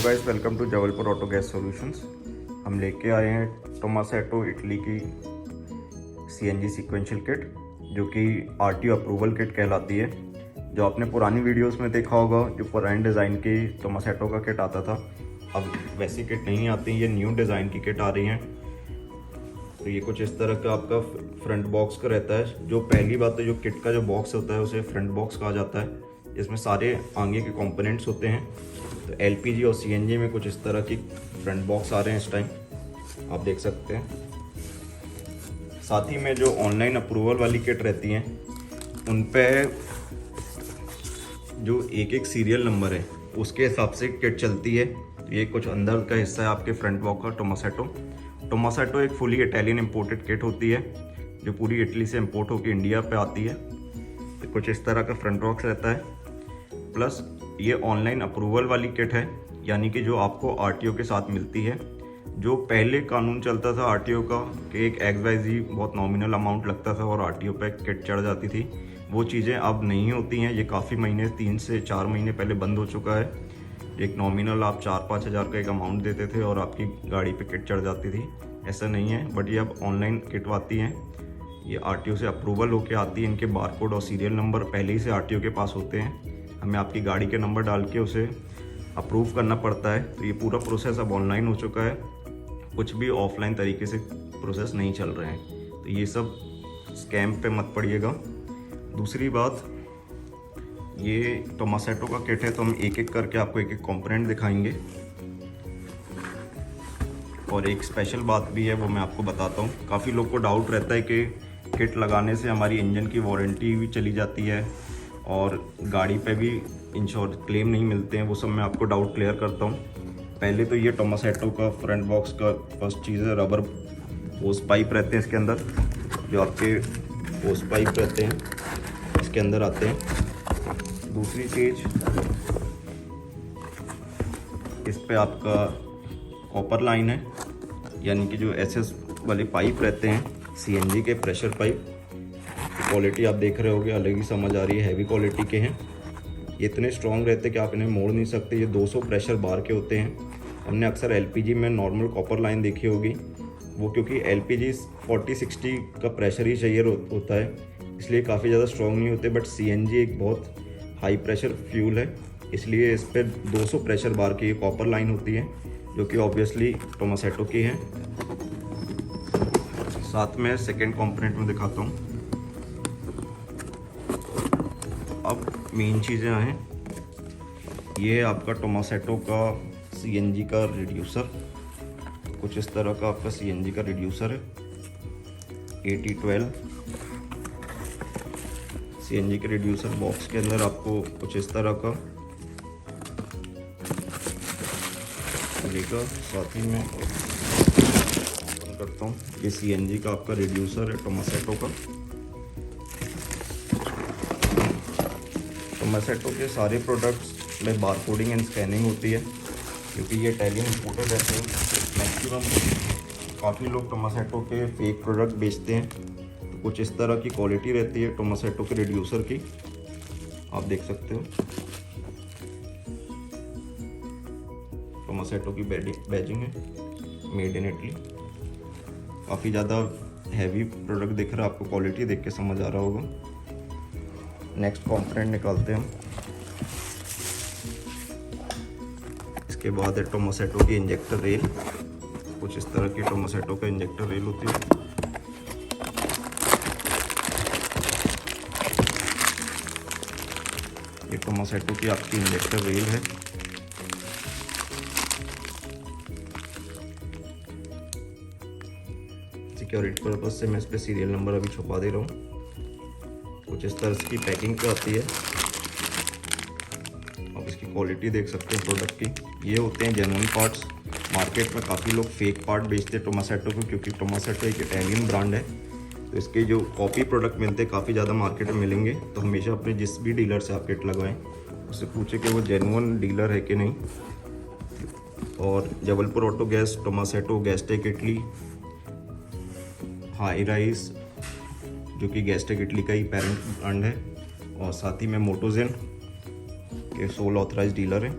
Guys, welcome to Jabalpur auto gas solutions. हम लेके आए हैं टोमासेटो इटली की सीएनजी सीक्वेंशियल किट, जो कि आरटीओ अप्रूवल किट कहलाती है। जो आपने पुरानी वीडियोस में देखा होगा, जो पुराने डिज़ाइन की टोमासेटो का किट आता था, अब वैसी किट नहीं आती, ये न्यू डिज़ाइन की किट आ रही है। तो ये कुछ इस तरह का आपका फ्रंट बॉक्स का रहता है। जो पहली बात है, जो किट का जो बॉक्स होता है उसे फ्रंट बॉक्स कहा जाता है। इसमें सारे आगे के कंपोनेंट्स होते हैं। तो एलपीजी और सीएनजी में कुछ इस तरह की फ्रंट बॉक्स आ रहे हैं इस टाइम, आप देख सकते हैं। साथ ही में जो ऑनलाइन अप्रूवल वाली किट रहती हैं, उन पे जो एक एक सीरियल नंबर है उसके हिसाब से किट चलती है। तो ये कुछ अंदर का हिस्सा है आपके फ्रंट बॉक्स का टोमासेटो एक फुली इटालियन इम्पोर्टेड किट होती है, जो पूरी इटली से इम्पोर्ट होकर इंडिया पे आती है। तो कुछ इस तरह का फ्रंट बॉक्स रहता है। प्लस ये ऑनलाइन अप्रूवल वाली किट है, यानी कि जो आपको आरटीओ के साथ मिलती है। जो पहले कानून चलता था आरटीओ का कि एक XYZ बहुत नॉमिनल अमाउंट लगता था और आरटीओ पे किट चढ़ जाती थी, वो चीज़ें अब नहीं होती हैं। ये काफ़ी महीने, 3 से 4 महीने पहले बंद हो चुका है। एक नॉमिनल आप 4-5 हज़ार का एक अमाउंट देते थे और आपकी गाड़ी पे किट चढ़ जाती थी। ऐसा नहीं है, बट ये अब ऑनलाइन किट आती हैं। ये आरटीओ से अप्रूवल होके आती है। इनके बारकोड और सीरियल नंबर पहले ही से आरटीओ के पास होते हैं। हमें आपकी गाड़ी के नंबर डाल के उसे अप्रूव करना पड़ता है। तो ये पूरा प्रोसेस अब ऑनलाइन हो चुका है, कुछ भी ऑफलाइन तरीके से प्रोसेस नहीं चल रहे हैं। तो ये सब स्कैम पे मत पड़िएगा। दूसरी बात, ये टोमासेटो का किट है, तो हम एक एक करके आपको एक एक कंपोनेंट दिखाएंगे। और एक स्पेशल बात भी है, वो मैं आपको बताता हूँ। काफ़ी लोग को डाउट रहता है कि किट लगाने से हमारी इंजन की वारंटी भी चली जाती है और गाड़ी पे भी इंश्योर क्लेम नहीं मिलते हैं। वो सब मैं आपको डाउट क्लियर करता हूँ। पहले तो ये टोमासेटो का फ्रंट बॉक्स का फर्स्ट चीज़ है, रबर होस पाइप रहते हैं इसके अंदर। जो आपके होस पाइप रहते हैं इसके अंदर आते हैं। दूसरी चीज़, इस पे आपका कॉपर लाइन है, यानी कि जो SS वाले पाइप रहते हैं सीएनजी के प्रेशर पाइप। क्वालिटी आप देख रहे होगे, अलग ही समझ आ रही है, हैवी क्वालिटी के हैं। ये इतने स्ट्रॉन्ग रहते हैं कि आप इन्हें मोड़ नहीं सकते। ये 200 प्रेशर बार के होते हैं। हमने अक्सर एलपीजी में नॉर्मल कॉपर लाइन देखी होगी, वो क्योंकि एलपीजी 40-60 का प्रेशर ही चाहिए होता है, इसलिए काफ़ी ज़्यादा स्ट्रॉन्ग नहीं होते। बट सीएनजी एक बहुत हाई प्रेशर फ्यूल है, इसलिए इस पर 200 प्रेशर बार की कॉपर लाइन होती है, जो कि ऑब्वियसली टोमासेटो की है। साथ में सेकेंड कॉम्पोनेंट में दिखाता हूँ। अब मेन चीज़ें आए, ये आपका टोमासेटो का सीएनजी का रिड्यूसर। कुछ इस तरह का आपका सीएनजी का रिड्यूसर है, AT12 सीएनजी के रिड्यूसर। बॉक्स के अंदर आपको कुछ इस तरह का मिलेगा। साथ ही में करता हूँ, ये सीएनजी का आपका रिड्यूसर है टोमासेटो का। टोमासेटो के सारे प्रोडक्ट्स में बार कोडिंग एंड स्कैनिंग होती है, क्योंकि ये इटालियन इंपोर्टेड रहते हैं। मैक्सिमम काफ़ी लोग टोमासेटो के फेक प्रोडक्ट बेचते हैं। तो कुछ इस तरह की क्वालिटी रहती है टोमासेटो के रिड्यूसर की, आप देख सकते हो। टोमासेटो की बैजिंग है, मेड इन इटली। काफ़ी ज़्यादा हैवी प्रोडक्ट दिख रहा है आपको, क्वालिटी देख के समझ आ रहा होगा। नेक्स्ट कंपोनेंट निकालते हैं हम। इसके बाद है टोमासेटो की इंजेक्टर रेल। कुछ इस तरह की टोमासेटो का इंजेक्टर रेल होती है। ये टोमासेटो की आपकी इंजेक्टर रेल है। सिक्योरिटी पर्पज से मैं इस पर सीरियल नंबर अभी छुपा दे रहा हूँ। कुछ इस तरह की पैकिंग पे आती है। आप इसकी क्वालिटी देख सकते हैं प्रोडक्ट की। ये होते हैं जेन्युइन पार्ट्स। मार्केट में काफ़ी लोग फेक पार्ट बेचते हैं टोमासेटो को, क्योंकि टोमासेटो एक इटालियन ब्रांड है। तो इसके जो कॉपी प्रोडक्ट मिलते हैं काफ़ी ज़्यादा मार्केट में मिलेंगे। तो हमेशा अपने जिस भी डीलर से आप किट लगवाएं, उससे पूछें कि वो जेन्युइन डीलर है कि नहीं। और Jabalpur auto gas, Tomasetto, Gastech Italy, high rise, जो कि गैस्टेक इटली का ही पेरेंट ब्रांड है, और साथ ही में मोटोजेन के सोल ऑथराइज डीलर हैं।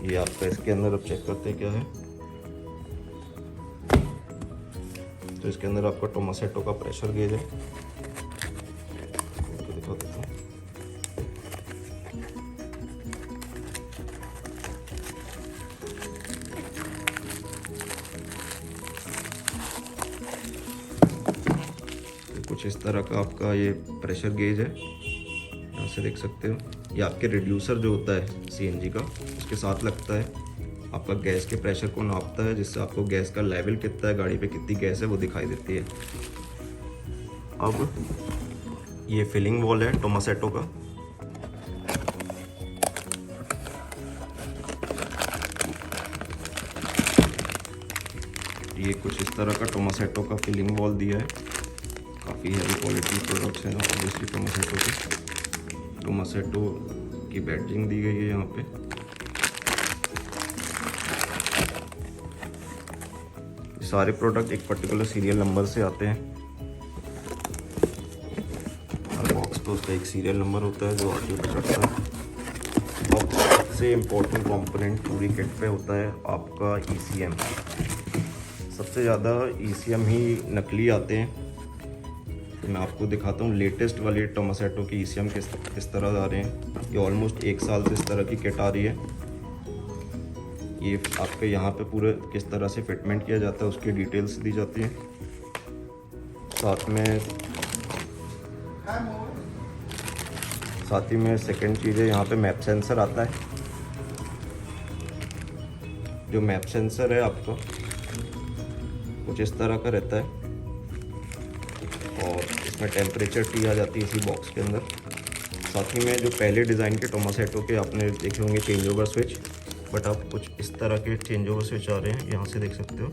ये आपका इसके अंदर अब चेक करते हैं क्या है। तो इसके अंदर आपका टोमासेटो का प्रेशर गेज है, तो दिखा देता हूँ। तो कुछ इस तरह का आपका ये प्रेशर गेज है, यहाँ से देख सकते हो। ये आपके रिड्यूसर जो होता है सीएनजी का, उसके साथ लगता है, आपका गैस के प्रेशर को नापता है, जिससे आपको गैस का लेवल कितना है, गाड़ी पे कितनी गैस है वो दिखाई देती है। अब ये फिलिंग वॉल है टोमासेटो का। ये कुछ इस तरह का टोमासेटो का फिलिंग वॉल दिया है। काफ़ी हैवी क्वालिटी प्रोडक्ट्स हैं ऑब्वियसली टोमासेटो के। टोमासेटो की बैडजिंग दी गई है यहाँ पे। सारे प्रोडक्ट एक पर्टिकुलर सीरियल नंबर से आते हैं। हर बॉक्स पे उसका एक सीरियल नंबर होता है जो आरटीओ पे चढ़ता है। अब सबसे इम्पोर्टेंट कंपोनेंट पूरी किट पे होता है आपका ईसीएम। सबसे ज़्यादा ईसीएम ही नकली आते हैं। तो मैं आपको दिखाता हूँ लेटेस्ट वाली टोमासेटो की ईसीएम किस तरह आ रहे हैं। ये ऑलमोस्ट 1 साल से इस तरह की किट आ रही है। ये आपके यहाँ पे पूरे किस तरह से फिटमेंट किया जाता है उसकी डिटेल्स दी जाती है। साथ ही में सेकंड चीज़ है, यहाँ पे मैप सेंसर आता है। जो मैप सेंसर है आपका कुछ इस तरह का रहता है और इसमें टेम्परेचर टी आ जाती है इसी बॉक्स के अंदर। साथ ही में जो पहले डिज़ाइन के टोमासेटो के आपने देखे होंगे चेंज ओवर स्विच, बट अब कुछ इस तरह के चेंज ओवर स्विच आ रहे हैं, यहाँ से देख सकते हो।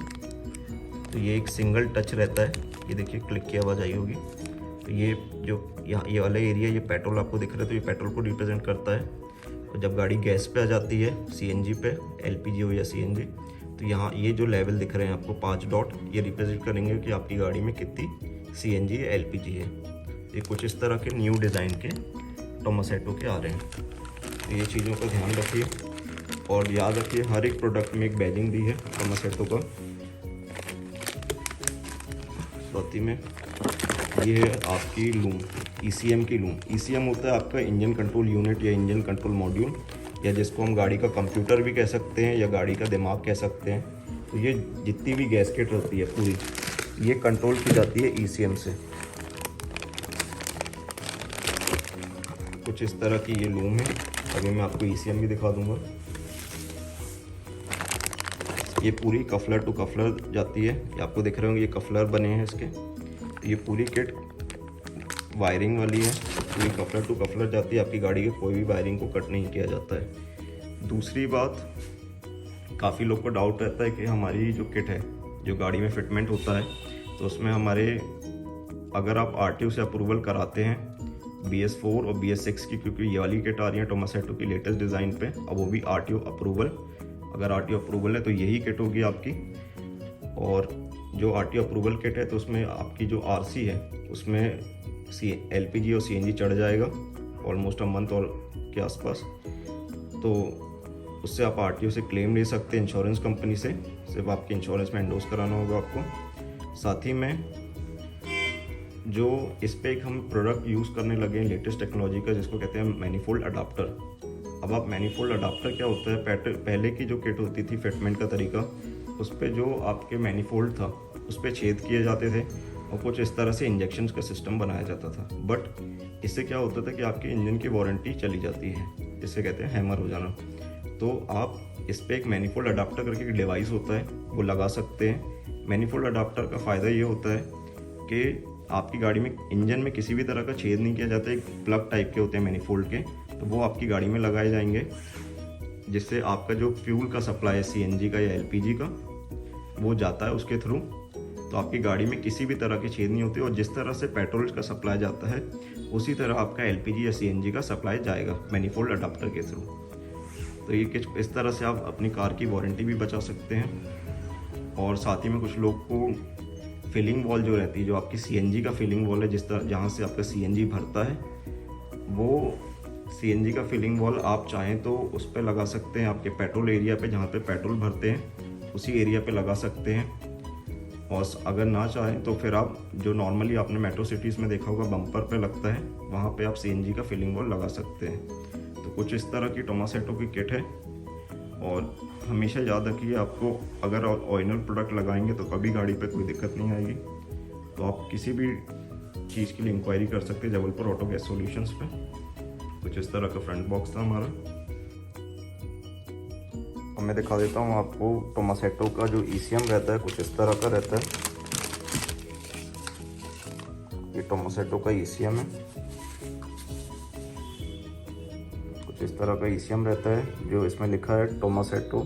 तो ये एक सिंगल टच रहता है, ये देखिए क्लिक की आवाज़ आई होगी। तो ये जो यहाँ ये वाला एरिया, ये पेट्रोल आपको दिख रहा है, तो ये पेट्रोल को रिप्रेजेंट करता है। और जब गाड़ी गैस पे आ जाती है, सीएनजी पे, एलपीजी हो या सीएनजी, तो यहाँ ये जो लेवल दिख रहे हैं आपको 5 डॉट, ये रिप्रेजेंट करेंगे कि आपकी गाड़ी में कितनी सीएनजी या एलपीजी है। ये कुछ इस तरह के न्यू डिज़ाइन के टोमासेटो के आ रहे हैं। तो ये चीज़ों का ध्यान रखिए और याद रखिए हर एक प्रोडक्ट में एक बैजिंग दी है टोमासेटो का। साथ ही में ये है आपकी लूम, ईसीएम की लूम। ईसीएम होता है आपका इंजन कंट्रोल यूनिट या इंजन कंट्रोल मॉड्यूल, या जिसको हम गाड़ी का कंप्यूटर भी कह सकते हैं या गाड़ी का दिमाग कह सकते हैं। तो ये जितनी भी गैस किट होती है पूरी, ये कंट्रोल की जाती है ईसीएम से। कुछ इस तरह की ये लूम है। अभी मैं आपको ईसीएम भी दिखा दूंगा। ये पूरी कफलर टू कफलर जाती है, ये आपको दिख रहे होंगे, ये कफलर बने हैं इसके। ये पूरी किट वायरिंग वाली है, पूरी कफलर टू कफलर जाती है। आपकी गाड़ी के कोई भी वायरिंग को कट नहीं किया जाता है। दूसरी बात, काफ़ी लोग को डाउट रहता है कि हमारी जो किट है, जो गाड़ी में फिटमेंट होता है, तो उसमें हमारे अगर आप आरटीओ से अप्रूवल कराते हैं BS4 और BS6 की, क्योंकि ये वाली किट आ रही है टोमासेटो की लेटेस्ट डिज़ाइन पे, अब वो भी आरटीओ अप्रूवल। अगर आरटीओ अप्रूवल है तो यही किट होगी आपकी। और जो आरटीओ अप्रूवल किट है तो उसमें आपकी जो आरसी है उसमें एलपीजी और सीएनजी चढ़ जाएगा ऑलमोस्ट अ मंथ और के आसपास। तो उससे आप आरटीओ से क्लेम ले सकते हैं इंश्योरेंस कंपनी से, सिर्फ आपके इंश्योरेंस में एंडोर्स कराना होगा आपको। साथ ही में जो इस पे एक हम प्रोडक्ट यूज़ करने लगे हैं लेटेस्ट टेक्नोलॉजी का, जिसको कहते हैं मैनीफोल्ड अडाप्टर। अब आप मैनीफोल्ड अडाप्टर क्या होता है, पहले की जो किट होती थी फिटमेंट का तरीका, उस पर जो आपके मैनीफोल्ड था उस पर छेद किए जाते थे और कुछ इस तरह से इंजेक्शन का सिस्टम बनाया जाता था। बट इससे क्या होता था कि आपके इंजन की वारंटी चली जाती है, इससे कहते हैं हैमर हो जाना। तो आप इस पर एक मैनीफोल्ड अडाप्टर करके एक डिवाइस होता है, वो लगा सकते हैं। मैनीफोल्ड अडाप्टर का फ़ायदा ये होता है कि आपकी गाड़ी में इंजन में किसी भी तरह का छेद नहीं किया जाता। एक प्लग टाइप के होते हैं मैनीफोल्ड के, तो वो आपकी गाड़ी में लगाए जाएंगे, जिससे आपका जो फ्यूल का सप्लाई है सीएनजी का या एलपीजी का, वो जाता है उसके थ्रू। तो आपकी गाड़ी में किसी भी तरह के छेद नहीं होते और जिस तरह से पेट्रोल का सप्लाई जाता है उसी तरह आपका एलपीजी या सीएनजी का सप्लाई जाएगा मैनीफोल्ड अडाप्टर के थ्रू। तो ये इस तरह से आप अपनी कार की वारंटी भी बचा सकते हैं। और साथ ही में कुछ लोग को फिलिंग वॉल जो रहती है, जो आपकी सीएनजी का फिलिंग वॉल है, जिस तरह जहाँ से आपका सीएनजी भरता है, वो सीएनजी का फिलिंग वॉल आप चाहें तो उस पर लगा सकते हैं, आपके पेट्रोल एरिया पे जहाँ पे पेट्रोल भरते हैं उसी एरिया पे लगा सकते हैं। और अगर ना चाहें तो फिर आप जो नॉर्मली आपने मेट्रो सिटीज़ में देखा होगा बम्पर पे लगता है, वहाँ पे आप सीएनजी का फिलिंग वॉल लगा सकते हैं। तो कुछ इस तरह की टोमासेटो की किट है। और हमेशा याद रखिए, आपको अगर ऑरिजिनल प्रोडक्ट लगाएंगे तो कभी गाड़ी पे कोई दिक्कत नहीं आएगी। तो आप किसी भी चीज़ के लिए इंक्वायरी कर सकते हैं जबलपुर ऑटो गैस सॉल्यूशंस पे। कुछ इस तरह का फ्रंट बॉक्स था हमारा। अब मैं दिखा देता हूँ आपको टोमासेटो का जो ECM रहता है, कुछ इस तरह का रहता है। ये टोमासेटो का ECM है, कुछ इस तरह का ECM रहता है। जो इसमें लिखा है Tomasetto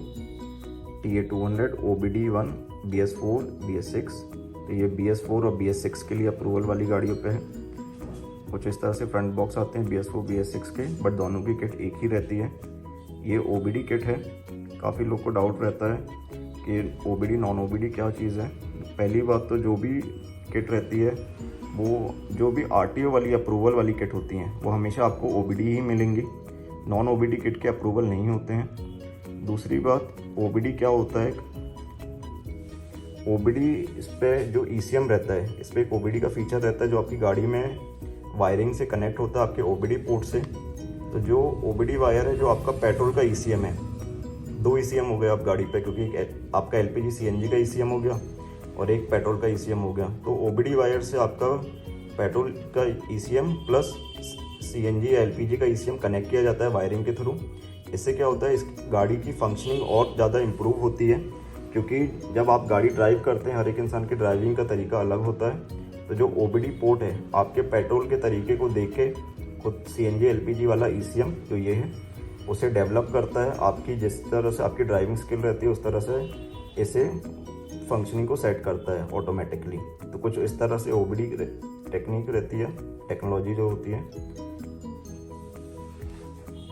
TA200 OBD1 BS4 BS6। तो ये BS4 और BS6 के लिए अप्रूवल वाली गाड़ियों पे है। कुछ इस तरह से फ्रंट बॉक्स आते हैं BS4 BS6 के, बट दोनों की किट एक ही रहती है। ये OBD किट है। काफ़ी लोग को डाउट रहता है कि OBD नॉन OBD क्या चीज़ है। पहली बात तो जो भी किट रहती है, वो जो भी RTO वाली अप्रूवल वाली किट होती हैं वो हमेशा आपको OBD ही मिलेंगी, नॉन OBD किट के अप्रूवल नहीं होते हैं। दूसरी बात, OBD क्या होता है, OBD इस पर जो ECM रहता है, इस पर एक OBD का फीचर रहता है जो आपकी गाड़ी में वायरिंग से कनेक्ट होता है आपके OBD पोर्ट से। तो जो OBD वायर है, जो आपका पेट्रोल का ECM है, 2 ECM हो गया आप गाड़ी पे, क्योंकि एक आपका LPG CNG का ECM हो गया और एक पेट्रोल का ECM हो गया। तो OBD वायर से आपका पेट्रोल का ECM प्लस CNG या LPG का ECM कनेक्ट किया जाता है वायरिंग के थ्रू। इससे क्या होता है, इस गाड़ी की फंक्शनिंग और ज़्यादा इम्प्रूव होती है, क्योंकि जब आप गाड़ी ड्राइव करते हैं, हर एक इंसान के ड्राइविंग का तरीका अलग होता है। तो जो OBD पोर्ट है, आपके पेट्रोल के तरीके को देख के खुद CNG LPG वाला ECM जो ये है उसे डेवलप करता है। आपकी जिस तरह से आपकी ड्राइविंग स्किल रहती है उस तरह से इसे फंक्शनिंग को सेट करता है ऑटोमेटिकली। तो कुछ इस तरह से OBD टेक्निक रहती है, टेक्नोलॉजी जो होती है।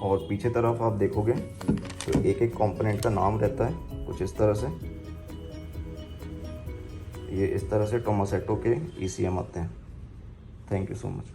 और पीछे तरफ आप देखोगे तो एक एक कंपोनेंट का नाम रहता है कुछ इस तरह से। ये इस तरह से टोमासेटो के ECM आते हैं। Thank you so much.